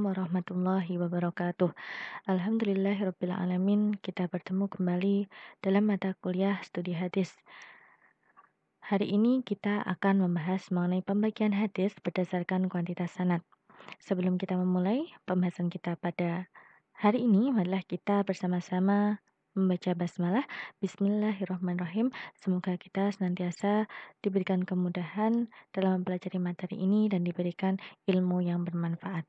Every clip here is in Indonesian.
warahmatullahi wabarakatuh. Alhamdulillahirrabbilalamin, kita bertemu kembali dalam mata kuliah studi hadis. Hari ini kita akan membahas mengenai pembagian hadis berdasarkan kuantitas sanad. Sebelum kita memulai pembahasan kita pada hari ini, marilah kita bersama-sama membaca basmalah. Bismillahirrahmanirrahim. Semoga kita senantiasa diberikan kemudahan dalam mempelajari materi ini dan diberikan ilmu yang bermanfaat.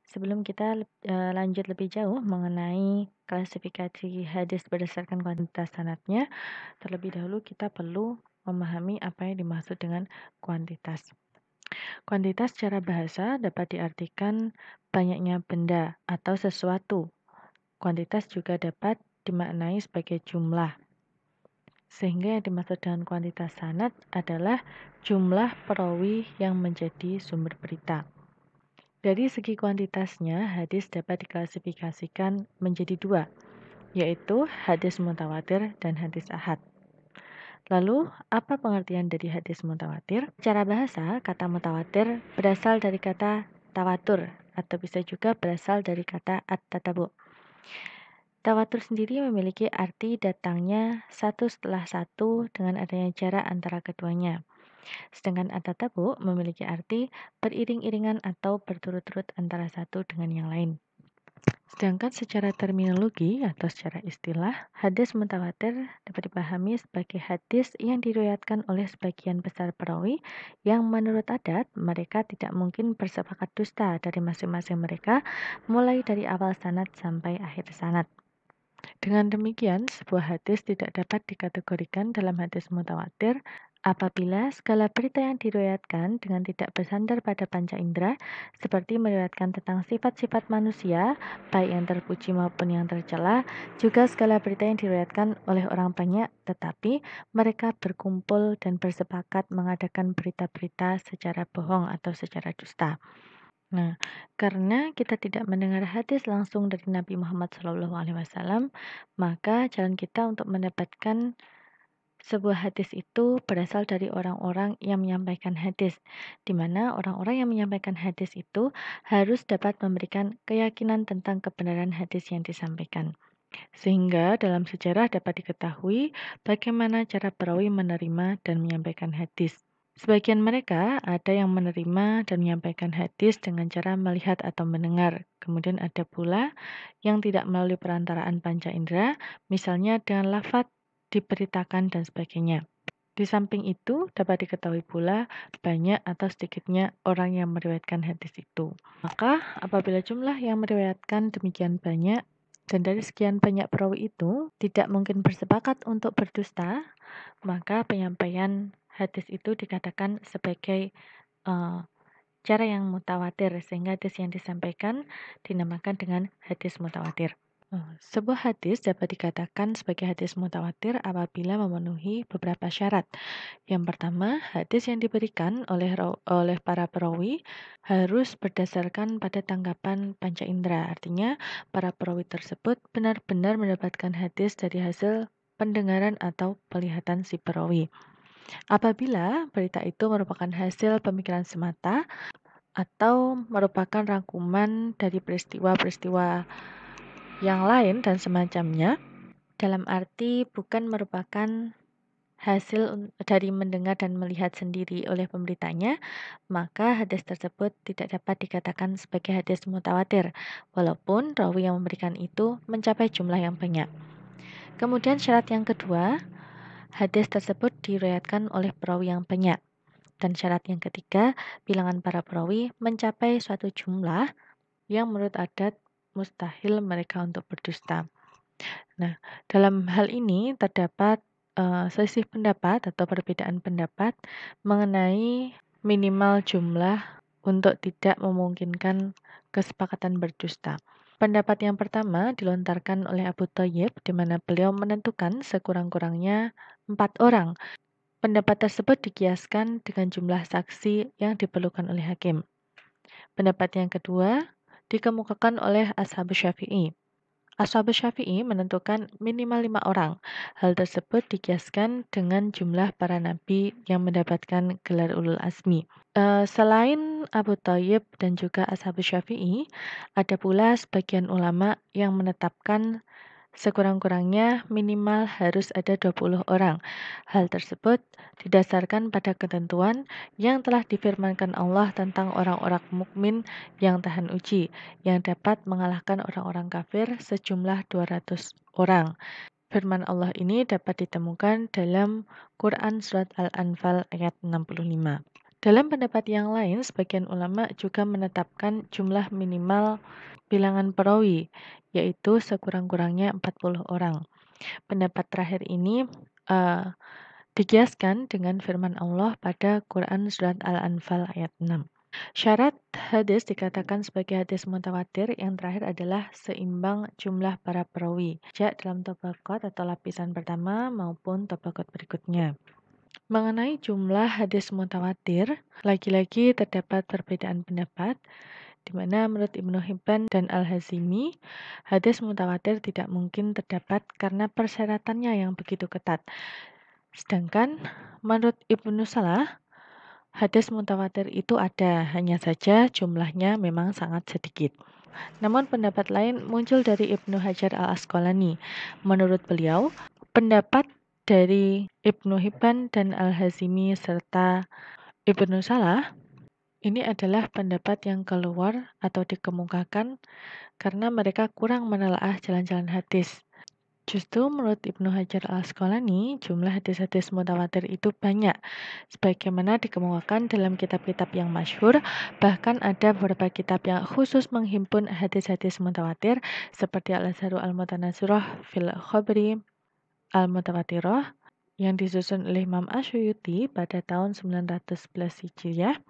Sebelum kita lanjut lebih jauh mengenai klasifikasi hadis berdasarkan kuantitas sanadnya, terlebih dahulu kita perlu memahami apa yang dimaksud dengan kuantitas. Kuantitas secara bahasa dapat diartikan banyaknya benda atau sesuatu. Kuantitas juga dapat dimaknai sebagai jumlah. Sehingga yang dimaksud dengan kuantitas sanad adalah jumlah perawi yang menjadi sumber berita. Dari segi kuantitasnya, hadis dapat diklasifikasikan menjadi dua, yaitu hadis mutawatir dan hadis ahad. Lalu, apa pengertian dari hadis mutawatir? Secara bahasa, kata mutawatir berasal dari kata tawatur, atau bisa juga berasal dari kata at-tatabu. Tawatur sendiri memiliki arti datangnya satu setelah satu dengan adanya jarak antara keduanya. Sedangkan at-tatabu memiliki arti beriring-iringan atau berturut-turut antara satu dengan yang lain. Sedangkan secara terminologi atau secara istilah, hadis mutawatir dapat dipahami sebagai hadis yang diriwayatkan oleh sebagian besar perawi yang menurut adat mereka tidak mungkin bersepakat dusta dari masing-masing mereka mulai dari awal sanad sampai akhir sanad. Dengan demikian, sebuah hadis tidak dapat dikategorikan dalam hadis mutawatir apabila segala berita yang diriwayatkan dengan tidak bersandar pada panca indera, seperti meriwayatkan tentang sifat-sifat manusia, baik yang terpuji maupun yang tercela, juga segala berita yang diriwayatkan oleh orang banyak, tetapi mereka berkumpul dan bersepakat mengadakan berita-berita secara bohong atau secara dusta. Nah, karena kita tidak mendengar hadis langsung dari Nabi Muhammad SAW, maka jalan kita untuk mendapatkan sebuah hadis itu berasal dari orang-orang yang menyampaikan hadis, di mana orang-orang yang menyampaikan hadis itu harus dapat memberikan keyakinan tentang kebenaran hadis yang disampaikan. Sehingga dalam sejarah dapat diketahui bagaimana cara perawi menerima dan menyampaikan hadis. Sebagian mereka ada yang menerima dan menyampaikan hadis dengan cara melihat atau mendengar. Kemudian ada pula yang tidak melalui perantaraan panca indera, misalnya dengan lafaz diberitakan dan sebagainya. Di samping itu dapat diketahui pula banyak atau sedikitnya orang yang meriwayatkan hadis itu. Maka apabila jumlah yang meriwayatkan demikian banyak dan dari sekian banyak perawi itu tidak mungkin bersepakat untuk berdusta, maka penyampaian hadis itu dikatakan sebagai cara yang mutawatir, sehingga hadis yang disampaikan dinamakan dengan hadis mutawatir. Sebuah hadis dapat dikatakan sebagai hadis mutawatir apabila memenuhi beberapa syarat. Yang pertama, hadis yang diberikan oleh para perawi harus berdasarkan pada tanggapan panca indera. Artinya, para perawi tersebut benar-benar mendapatkan hadis dari hasil pendengaran atau penglihatan si perawi. Apabila berita itu merupakan hasil pemikiran semata atau merupakan rangkuman dari peristiwa-peristiwa yang lain dan semacamnya, dalam arti bukan merupakan hasil dari mendengar dan melihat sendiri oleh pemberitanya, maka hadis tersebut tidak dapat dikatakan sebagai hadis mutawatir, walaupun rawi yang memberikan itu mencapai jumlah yang banyak. Kemudian syarat yang kedua, hadis tersebut diriwayatkan oleh perawi yang banyak. Dan syarat yang ketiga, bilangan para perawi mencapai suatu jumlah yang menurut adat mustahil mereka untuk berdusta. Nah, dalam hal ini terdapat selisih pendapat atau perbedaan pendapat mengenai minimal jumlah untuk tidak memungkinkan kesepakatan berdusta. Pendapat yang pertama dilontarkan oleh Abu Thayyib, di mana beliau menentukan sekurang-kurangnya 4 orang. Pendapat tersebut dikiaskan dengan jumlah saksi yang diperlukan oleh hakim. Pendapat yang kedua dikemukakan oleh Ashab Syafi'i. Ashabus Syafi'i menentukan minimal 5 orang. Hal tersebut dikiaskan dengan jumlah para nabi yang mendapatkan gelar ulul azmi. Selain Abu Thayyib dan juga Ashabus Syafi'i, ada pula sebagian ulama yang menetapkan sekurang-kurangnya minimal harus ada 20 orang. Hal tersebut didasarkan pada ketentuan yang telah difirmankan Allah tentang orang-orang mukmin yang tahan uji, yang dapat mengalahkan orang-orang kafir sejumlah 200 orang. Firman Allah ini dapat ditemukan dalam Quran Surat Al-Anfal ayat 65. Dalam pendapat yang lain, sebagian ulama juga menetapkan jumlah minimal bilangan perawi, yaitu sekurang-kurangnya 40 orang. Pendapat terakhir ini dikiaskan dengan firman Allah pada Quran Surat Al-Anfal ayat 6. Syarat hadis dikatakan sebagai hadis mutawatir yang terakhir adalah seimbang jumlah para perawi, baik dalam tabaqat atau lapisan pertama maupun tabaqat berikutnya. Mengenai jumlah hadis mutawatir, lagi-lagi terdapat perbedaan pendapat, di mana menurut Ibnu Hibban dan Al-Hazimi, hadis mutawatir tidak mungkin terdapat karena persyaratannya yang begitu ketat. Sedangkan menurut Ibnu Salah, hadis mutawatir itu ada, hanya saja jumlahnya memang sangat sedikit. Namun pendapat lain muncul dari Ibnu Hajar Al-Asqalani. Menurut beliau, pendapat dari Ibnu Hibban dan Al-Hazimi serta Ibnu Salah ini adalah pendapat yang keluar atau dikemukakan karena mereka kurang menelaah jalan-jalan hadis. Justru menurut Ibnu Hajar Al-Asqalani, jumlah hadis-hadis mutawatir itu banyak. Sebagaimana dikemukakan dalam kitab-kitab yang masyhur, bahkan ada beberapa kitab yang khusus menghimpun hadis-hadis mutawatir seperti Al-Azharu Al-Mutanasirah fil Khabri Al-Mutawatirah yang disusun oleh Imam Asyuyuti pada tahun 911 Hijriah.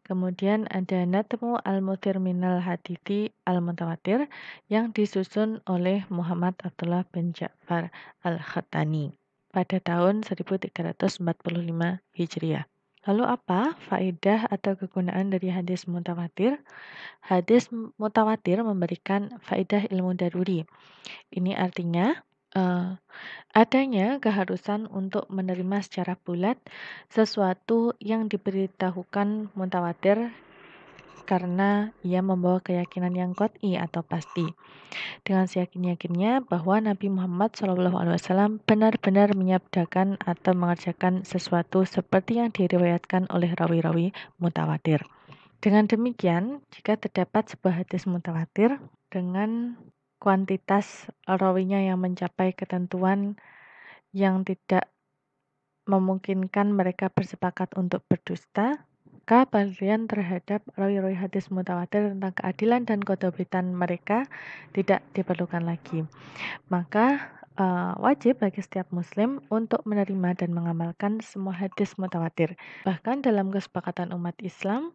Kemudian ada Natmu Al-Muthir Minal Hadithi Al-Mutawatir yang disusun oleh Muhammad Abdullah bin Ja'far Al-Khattani pada tahun 1345 Hijriah. Lalu apa faedah atau kegunaan dari hadis mutawatir? Hadis mutawatir memberikan faedah ilmu daruri. Ini artinya adanya keharusan untuk menerima secara bulat sesuatu yang diberitahukan mutawatir karena ia membawa keyakinan yang qat'i atau pasti. Dengan seyakin-yakinnya bahwa Nabi Muhammad SAW benar-benar menyabdakan atau mengerjakan sesuatu seperti yang diriwayatkan oleh rawi-rawi mutawatir. Dengan demikian, jika terdapat sebuah hadis mutawatir dengan kuantitas rawinya yang mencapai ketentuan yang tidak memungkinkan mereka bersepakat untuk berdusta, maka penilaian terhadap rawi-rawi hadis mutawatir tentang keadilan dan kedobitan mereka tidak diperlukan lagi. Maka wajib bagi setiap muslim untuk menerima dan mengamalkan semua hadis mutawatir. Bahkan dalam kesepakatan umat Islam,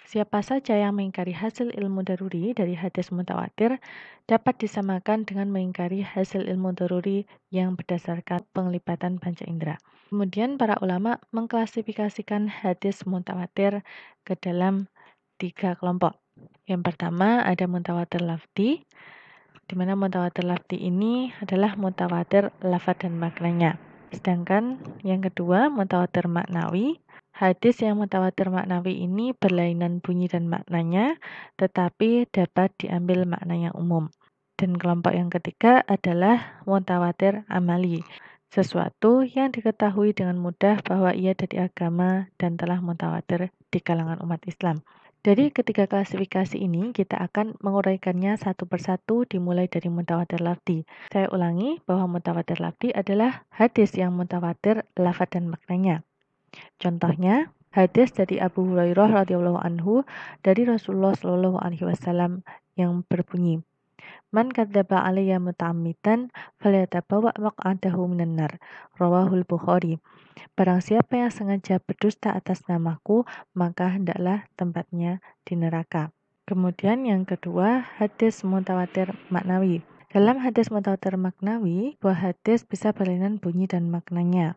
siapa saja yang mengingkari hasil ilmu daruri dari hadis mutawatir dapat disamakan dengan mengingkari hasil ilmu daruri yang berdasarkan penglibatan panca indera. Kemudian para ulama mengklasifikasikan hadis mutawatir ke dalam 3 kelompok. Yang pertama ada mutawatir lafzi, di mana mutawatir lafzi ini adalah mutawatir lafaz dan maknanya. Sedangkan yang kedua mutawatir maknawi. Hadis yang mutawatir maknawi ini berlainan bunyi dan maknanya, tetapi dapat diambil makna yang umum. Dan kelompok yang ketiga adalah mutawatir amali, sesuatu yang diketahui dengan mudah bahwa ia dari agama dan telah mutawatir di kalangan umat Islam. Dari ketiga klasifikasi ini, kita akan menguraikannya satu persatu dimulai dari mutawatir lafzi. Saya ulangi bahwa mutawatir lafzi adalah hadis yang mutawatir lafaz dan maknanya. Contohnya, hadis dari Abu Hurairah radhiyallahu anhu dari Rasulullah shallallahu alaihi wasallam yang berbunyi, "Man kadzdzaba alayya muta'ammidan falyatabawwa maq'adahu minan nar." Rawahul Bukhari. Barang siapa yang sengaja berdusta atas namaku, maka hendaklah tempatnya di neraka. Kemudian yang kedua, hadis mutawatir maknawi. Dalam hadis mutawatir maknawi, buah hadis bisa berlainan bunyi dan maknanya.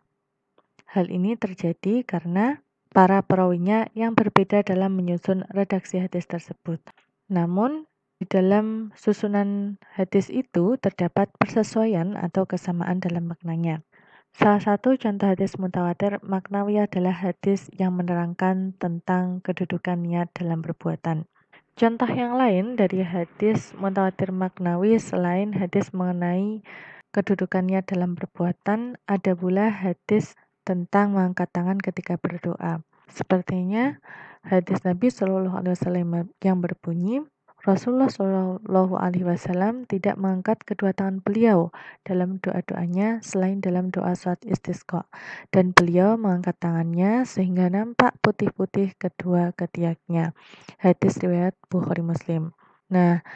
Hal ini terjadi karena para perawinya yang berbeda dalam menyusun redaksi hadis tersebut. Namun, Di dalam susunan hadis itu terdapat persesuaian atau kesamaan dalam maknanya. Salah satu contoh hadis mutawatir maknawi adalah hadis yang menerangkan tentang kedudukan niat dalam perbuatan. Contoh yang lain dari hadis mutawatir maknawi selain hadis mengenai kedudukan niat dalam perbuatan, ada pula hadis tentang mengangkat tangan ketika berdoa. Sepertinya hadis Nabi Shallallahu Alaihi Wasallam yang berbunyi, Rasulullah Shallallahu Alaihi Wasallam tidak mengangkat kedua tangan beliau dalam doa-doanya selain dalam doa saat istisqa, dan beliau mengangkat tangannya sehingga nampak putih-putih kedua ketiaknya. Hadis riwayat Bukhari Muslim. Nah,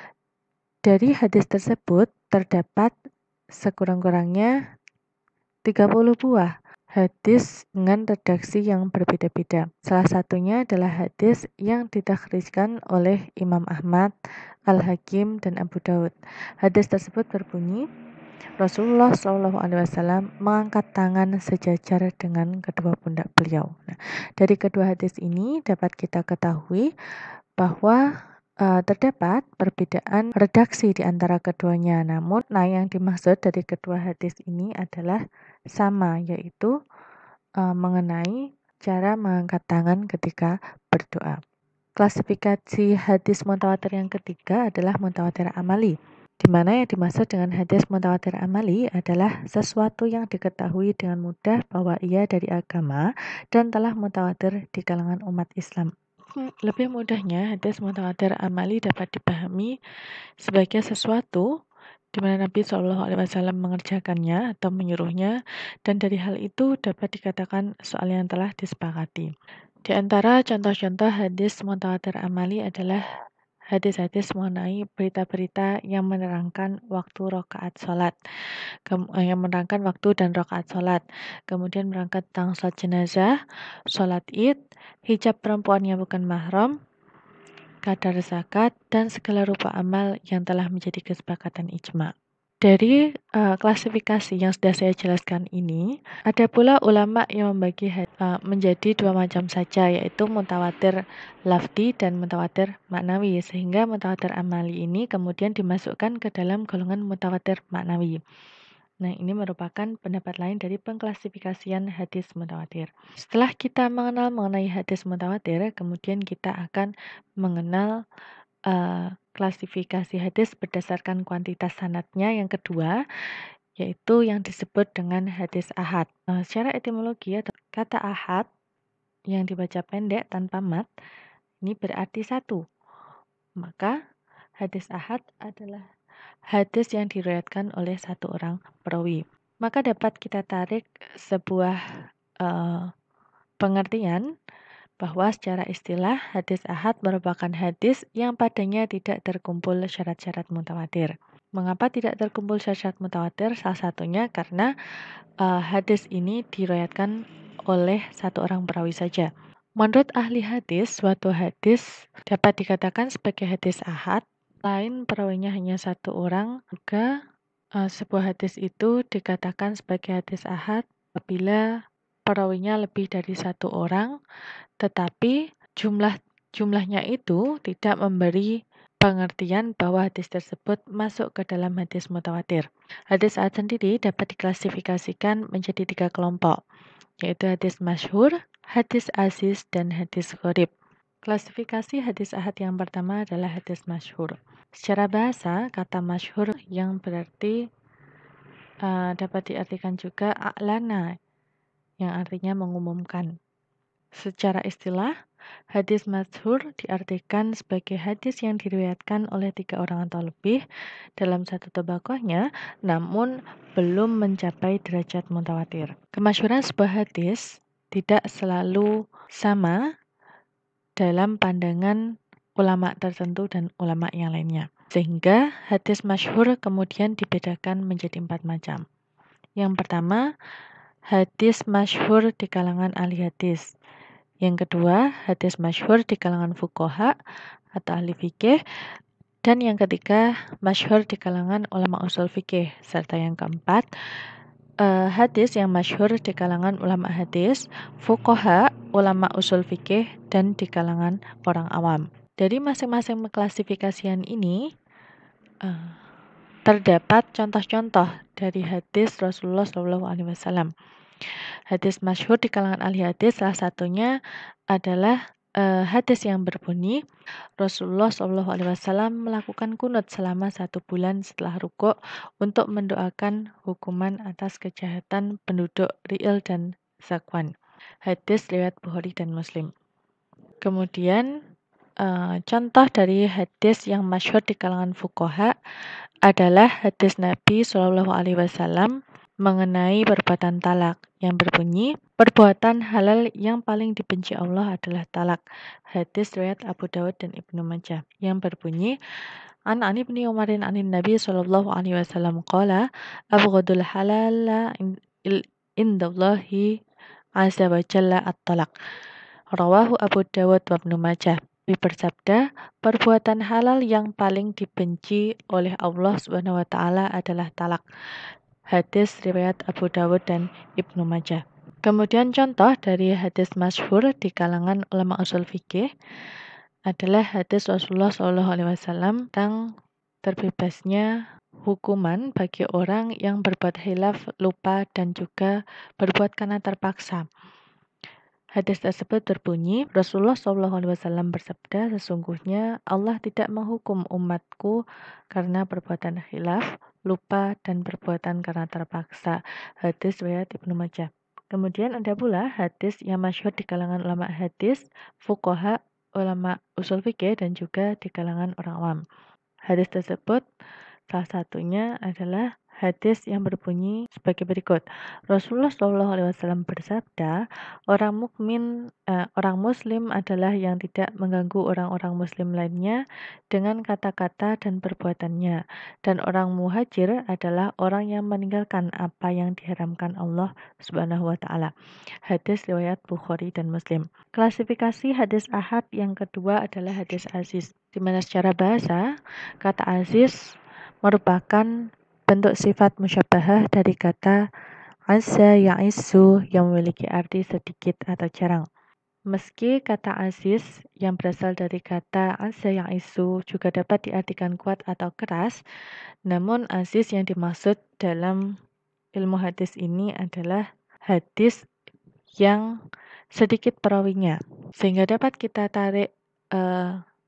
dari hadis tersebut terdapat sekurang-kurangnya 30 buah hadis dengan redaksi yang berbeda-beda. Salah satunya adalah hadis yang ditakhrijkan oleh Imam Ahmad, Al-Hakim, dan Abu Daud. Hadis tersebut berbunyi, Rasulullah SAW mengangkat tangan sejajar dengan kedua pundak beliau. Nah, dari kedua hadis ini dapat kita ketahui bahwa terdapat perbedaan redaksi di antara keduanya. Namun, yang dimaksud dari kedua hadis ini adalah sama, yaitu mengenai cara mengangkat tangan ketika berdoa. Klasifikasi hadis mutawatir yang ketiga adalah mutawatir amali, di mana yang dimaksud dengan hadis mutawatir amali adalah sesuatu yang diketahui dengan mudah bahwa ia dari agama dan telah mutawatir di kalangan umat Islam. Lebih mudahnya, hadis mutawatir amali dapat dipahami sebagai sesuatu di mana Nabi SAW mengerjakannya atau menyuruhnya, dan dari hal itu dapat dikatakan soal yang telah disepakati. Di antara contoh-contoh hadis mutawatir amali adalah hadis-hadis mengenai berita-berita yang menerangkan waktu rakaat sholat, yang menerangkan waktu dan rakaat sholat, kemudian menerangkan tentang sholat jenazah, sholat id, hijab perempuan yang bukan mahram, kadar zakat, dan segala rupa amal yang telah menjadi kesepakatan ijma. Dari klasifikasi yang sudah saya jelaskan ini, ada pula ulama yang membagi menjadi dua macam saja, yaitu mutawatir lafzi dan mutawatir maknawi, sehingga mutawatir amali ini kemudian dimasukkan ke dalam golongan mutawatir maknawi. Nah, ini merupakan pendapat lain dari pengklasifikasian hadis mutawatir. Setelah kita mengenal mengenai hadis mutawatir, kemudian kita akan mengenal klasifikasi hadis berdasarkan kuantitas sanadnya yang kedua, yaitu yang disebut dengan hadis ahad. Secara etimologi, kata ahad yang dibaca pendek tanpa mat, ini berarti satu. Maka hadis ahad adalah hadis yang diriwayatkan oleh satu orang perawi. Maka dapat kita tarik sebuah pengertian bahwa secara istilah hadis ahad merupakan hadis yang padanya tidak terkumpul syarat-syarat mutawatir. Mengapa tidak terkumpul syarat-syarat mutawatir? Salah satunya karena hadis ini diriwayatkan oleh satu orang perawi saja. Menurut ahli hadis, suatu hadis dapat dikatakan sebagai hadis ahad lain perawinya hanya satu orang, maka sebuah hadis itu dikatakan sebagai hadis ahad apabila perawinya lebih dari satu orang, tetapi jumlahnya itu tidak memberi pengertian bahwa hadis tersebut masuk ke dalam hadis mutawatir. Hadis ahad sendiri dapat diklasifikasikan menjadi 3 kelompok, yaitu hadis masyhur, hadis aziz, dan hadis gharib. Klasifikasi hadis ahad yang pertama adalah hadis masyhur. Secara bahasa, kata masyhur yang berarti dapat diartikan juga a'lana, yang artinya mengumumkan. Secara istilah, hadis masyhur diartikan sebagai hadis yang diriwayatkan oleh 3 orang atau lebih dalam satu tabaqahnya, namun belum mencapai derajat mutawatir. Kemasyhuran sebuah hadis tidak selalu sama dalam pandangan ulama tertentu dan ulama yang lainnya. Sehingga hadis masyhur kemudian dibedakan menjadi 4 macam. Yang pertama, hadis masyhur di kalangan ahli hadis. Yang kedua, hadis masyhur di kalangan fuqaha atau ahli fikih. Dan yang ketiga, masyhur di kalangan ulama usul fikih. Serta yang keempat, hadis yang masyhur di kalangan ulama hadis, fuqaha, ulama usul fikih, dan di kalangan orang awam. Dari masing-masing klasifikasian ini terdapat contoh-contoh dari hadis Rasulullah SAW. Hadis masyhur di kalangan ahli hadis salah satunya adalah hadis yang berbunyi Rasulullah SAW melakukan kunut selama 1 bulan setelah rukuk untuk mendoakan hukuman atas kejahatan penduduk Ri'il dan Zakwan. Hadis riwayat Bukhari dan Muslim. Kemudian contoh dari hadis yang masyhur di kalangan fuqaha adalah hadis Nabi SAW mengenai perbuatan talak yang berbunyi perbuatan halal yang paling dibenci Allah adalah talak. Hadis riwayat Abu Dawud dan Ibnu Majah yang berbunyi An ibni Umarin anin Nabi SAW qala abghadul halala indallahi azza wa jalla at-talak. Rawahu Abu Dawud wa Ibnu Majah. Bersabda, perbuatan halal yang paling dibenci oleh Allah Subhanahu wa taala adalah talak. Hadis riwayat Abu Dawud dan Ibnu Majah. Kemudian contoh dari hadis masyhur di kalangan ulama usul fikih adalah hadis Rasulullah SAW tentang terbebasnya hukuman bagi orang yang berbuat khilaf, lupa, dan juga berbuat karena terpaksa. Hadis tersebut berbunyi, Rasulullah SAW bersabda, sesungguhnya Allah tidak menghukum umatku karena perbuatan khilaf, lupa, dan perbuatan karena terpaksa. Hadis riwayat Ibnu Majah. Kemudian ada pula hadis yang masyhur di kalangan ulama hadis, fuqaha, ulama usul fikih, dan juga di kalangan orang awam. Hadis tersebut salah satunya adalah hadis yang berbunyi sebagai berikut. Rasulullah SAW bersabda, orang muslim adalah yang tidak mengganggu orang-orang muslim lainnya dengan kata-kata dan perbuatannya. Dan orang muhajir adalah orang yang meninggalkan apa yang diharamkan Allah Subhanahu wa taala. Hadis riwayat Bukhari dan Muslim. Klasifikasi hadis ahad yang kedua adalah hadis aziz, di mana secara bahasa kata aziz merupakan bentuk sifat musyabahah dari kata azza ya'izzu yang memiliki arti sedikit atau jarang. Meski kata aziz yang berasal dari kata azza ya'izzu juga dapat diartikan kuat atau keras, namun aziz yang dimaksud dalam ilmu hadis ini adalah hadis yang sedikit perawinya, sehingga dapat kita tarik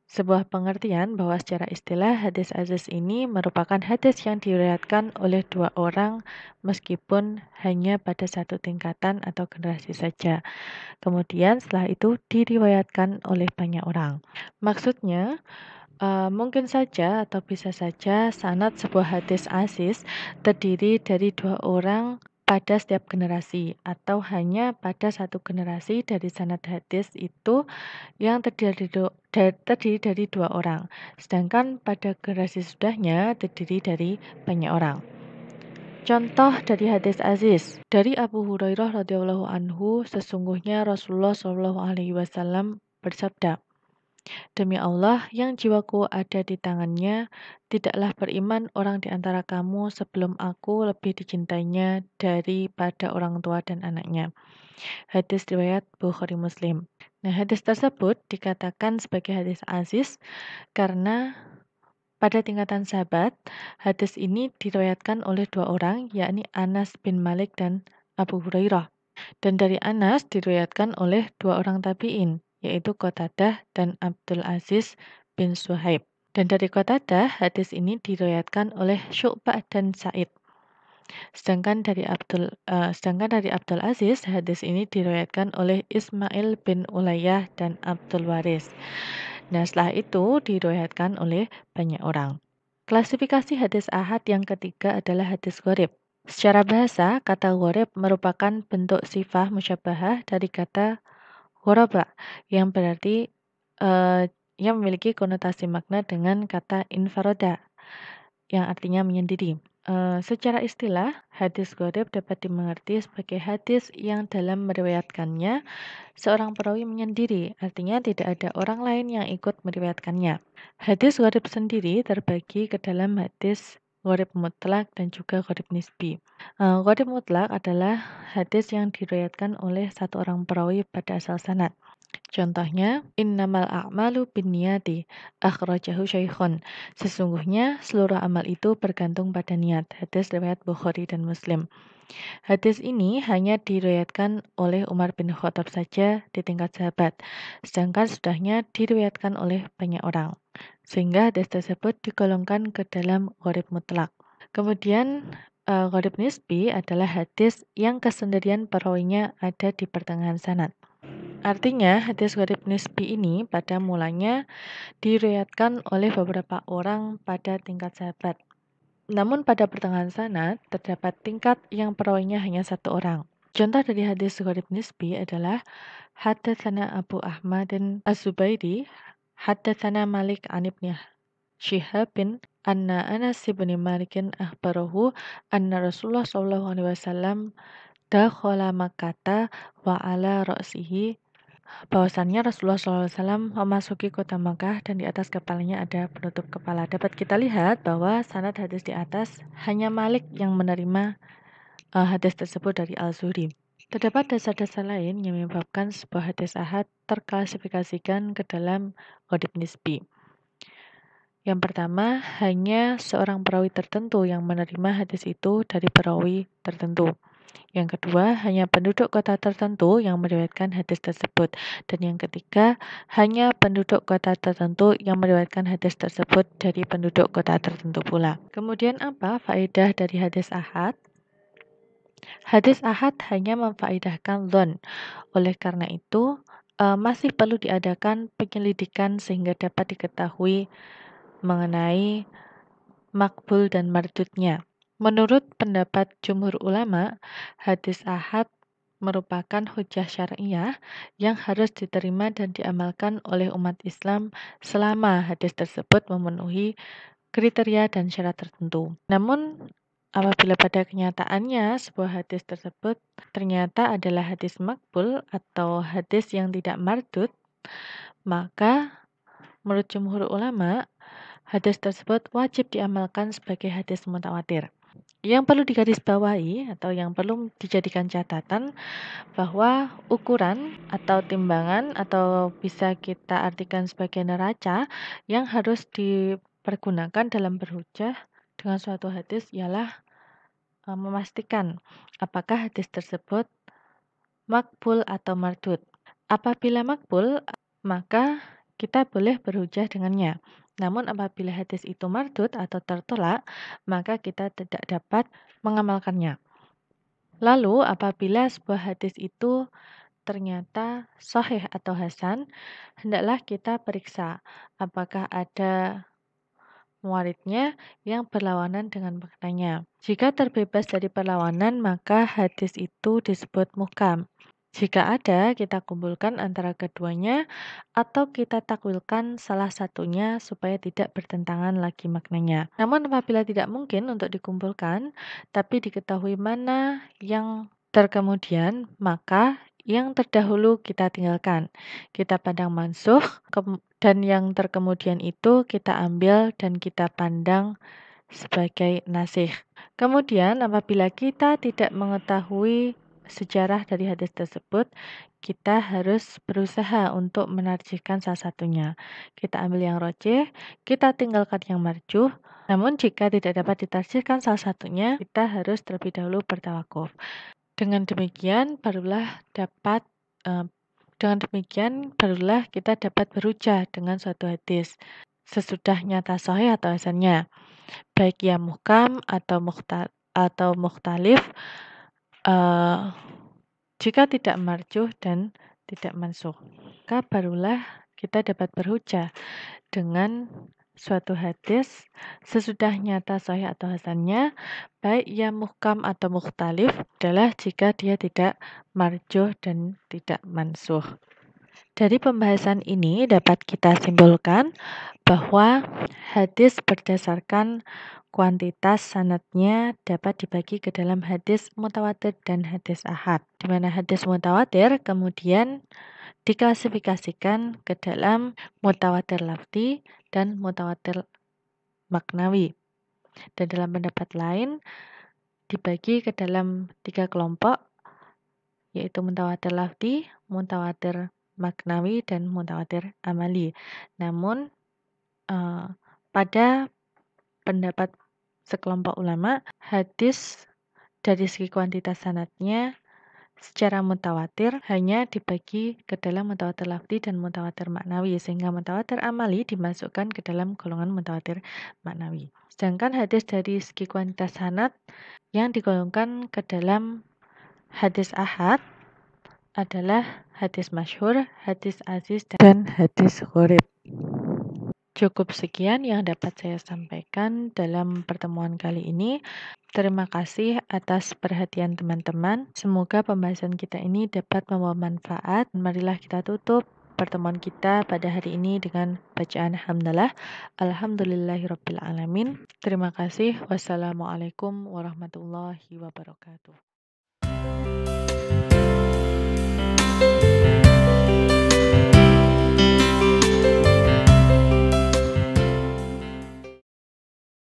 sebuah pengertian bahwa secara istilah hadis aziz ini merupakan hadis yang diriwayatkan oleh 2 orang meskipun hanya pada satu tingkatan atau generasi saja. Kemudian setelah itu diriwayatkan oleh banyak orang. Maksudnya mungkin saja atau bisa saja sanad sebuah hadis aziz terdiri dari 2 orang pada setiap generasi atau hanya pada satu generasi dari sanad hadis itu yang terdiri dari 2 orang, sedangkan pada generasi sudahnya terdiri dari banyak orang. Contoh dari hadis aziz dari Abu Hurairah radhiyallahu anhu, sesungguhnya Rasulullah SAW bersabda, demi Allah yang jiwaku ada di tangannya, tidaklah beriman orang di antara kamu sebelum aku lebih dicintainya daripada orang tua dan anaknya. Hadis riwayat Bukhari Muslim. Nah, hadis tersebut dikatakan sebagai hadis aziz karena pada tingkatan sahabat, hadis ini diriwayatkan oleh 2 orang, yakni Anas bin Malik dan Abu Hurairah. Dan dari Anas diriwayatkan oleh 2 orang tabi'in, yaitu Qatadah dan Abdul Aziz bin Suhaib. Dan dari Qatadah, hadis ini diriwayatkan oleh Syu'bah dan Sa'id. Sedangkan dari Abdul Aziz, hadis ini diriwayatkan oleh Ismail bin Ulayyah dan Abdul Waris. Nah, setelah itu diriwayatkan oleh banyak orang. Klasifikasi hadis ahad yang ketiga adalah hadis gharib. Secara bahasa, kata gharib merupakan bentuk sifat musyabahah dari kata ghoraba yang berarti yang memiliki konotasi makna dengan kata infaroda yang artinya menyendiri. Secara istilah, hadis gharib dapat dimengerti sebagai hadis yang dalam meriwayatkannya seorang perawi menyendiri, artinya tidak ada orang lain yang ikut meriwayatkannya. Hadis gharib sendiri terbagi ke dalam hadis gharib mutlak dan juga gharib nisbi. Gharib mutlak adalah hadis yang diriwayatkan oleh satu orang perawi pada asal sanad. Contohnya, innamal a'malu binniyati, akhrajahu syaikhun. Sesungguhnya seluruh amal itu bergantung pada niat. Hadis riwayat Bukhari dan Muslim. Hadis ini hanya diriwayatkan oleh Umar bin Khattab saja di tingkat sahabat, sedangkan sudahnya diriwayatkan oleh banyak orang. Sehingga hadis tersebut digolongkan ke dalam gharib mutlak. Kemudian gharib nisbi adalah hadis yang kesendirian perawinya ada di pertengahan sanad. Artinya, hadis gharib nisbi ini pada mulanya diriwayatkan oleh beberapa orang pada tingkat sahabat. Namun pada pertengahan sanad terdapat tingkat yang perawinya hanya satu orang. Contoh dari hadis gharib nisbi adalah Haddatsana Abu Ahmad dan Az-Zubairi, Haddatsana Malik an Ibnu Syihabin anna Anas bin Malikin akhbarahu anna Rasulullah sallallahu alaihi wasallam dakhala Makkah wa ala ra'sihi, bahwasannya Rasulullah SAW memasuki kota Makkah dan di atas kepalanya ada penutup kepala. Dapat kita lihat bahwa sanad hadis di atas hanya Malik yang menerima hadis tersebut dari Al-Zuhri. Terdapat dasar-dasar lain yang menyebabkan sebuah hadis ahad terklasifikasikan ke dalam gharib nisbi. Yang pertama, hanya seorang perawi tertentu yang menerima hadis itu dari perawi tertentu. Yang kedua, hanya penduduk kota tertentu yang meriwayatkan hadis tersebut. Dan yang ketiga, hanya penduduk kota tertentu yang meriwayatkan hadis tersebut dari penduduk kota tertentu pula. Kemudian apa faedah dari hadis ahad? Hadis ahad hanya memfaedahkan dhon. Oleh karena itu, masih perlu diadakan penyelidikan sehingga dapat diketahui mengenai makbul dan mardudnya. Menurut pendapat jumhur ulama, hadis ahad merupakan hujjah syariah yang harus diterima dan diamalkan oleh umat Islam selama hadis tersebut memenuhi kriteria dan syarat tertentu. Namun, apabila pada kenyataannya sebuah hadis tersebut ternyata adalah hadis makbul atau hadis yang tidak mardud, maka menurut jumhur ulama, hadis tersebut wajib diamalkan sebagai hadis mutawatir. Yang perlu digarisbawahi atau yang perlu dijadikan catatan bahwa ukuran atau timbangan atau bisa kita artikan sebagai neraca yang harus dipergunakan dalam berhujjah dengan suatu hadis ialah memastikan apakah hadis tersebut makbul atau mardud. Apabila makbul, maka kita boleh berhujjah dengannya. Namun apabila hadis itu mardud atau tertolak, maka kita tidak dapat mengamalkannya. Lalu apabila sebuah hadis itu ternyata sahih atau hasan, hendaklah kita periksa apakah ada muwaridnya yang berlawanan dengan maknanya. Jika terbebas dari perlawanan, maka hadis itu disebut muhkam. Jika ada, kita kumpulkan antara keduanya atau kita takwilkan salah satunya supaya tidak bertentangan lagi maknanya. Namun apabila tidak mungkin untuk dikumpulkan, tapi diketahui mana yang terkemudian, maka yang terdahulu kita tinggalkan. Kita pandang mansuh dan yang terkemudian itu kita ambil dan kita pandang sebagai nasih. Kemudian apabila kita tidak mengetahui sejarah dari hadis tersebut, kita harus berusaha untuk menarjihkan salah satunya. Kita ambil yang rojih, kita tinggalkan yang marjuh. Namun jika tidak dapat ditarjihkan salah satunya, kita harus terlebih dahulu bertawakuf. Dengan demikian barulah kita dapat berhujjah dengan suatu hadis sesudah nyata sahih atau hasannya, baik yang muhkam atau mukhtalif, jika tidak marjuh dan tidak mansuh, maka barulah kita dapat berhujjah dengan suatu hadis sesudah nyata sahih atau hasannya, baik yang muhkam atau mukhtalif, adalah jika dia tidak marjuh dan tidak mansuh. Dari pembahasan ini dapat kita simpulkan bahwa hadis berdasarkan kuantitas sanadnya dapat dibagi ke dalam hadis mutawatir dan hadis ahad. Di mana hadis mutawatir kemudian diklasifikasikan ke dalam mutawatir lafzi dan mutawatir maknawi. Dan dalam pendapat lain dibagi ke dalam 3 kelompok, yaitu mutawatir lafzi, mutawatir maknawi, dan mutawatir amali. Namun pada pendapat sekelompok ulama, hadis dari segi kuantitas sanadnya secara mutawatir hanya dibagi ke dalam mutawatir lafzi dan mutawatir maknawi, sehingga mutawatir amali dimasukkan ke dalam golongan mutawatir maknawi. Sedangkan hadis dari segi kuantitas sanad yang digolongkan ke dalam hadis ahad adalah hadis masyhur, hadis aziz, dan hadis gharib. Cukup sekian yang dapat saya sampaikan dalam pertemuan kali ini. Terima kasih atas perhatian teman-teman. Semoga pembahasan kita ini dapat membawa manfaat. Marilah kita tutup pertemuan kita pada hari ini dengan bacaan hamdalah. Alhamdulillahirabbil alamin. Terima kasih. Wassalamualaikum warahmatullahi wabarakatuh.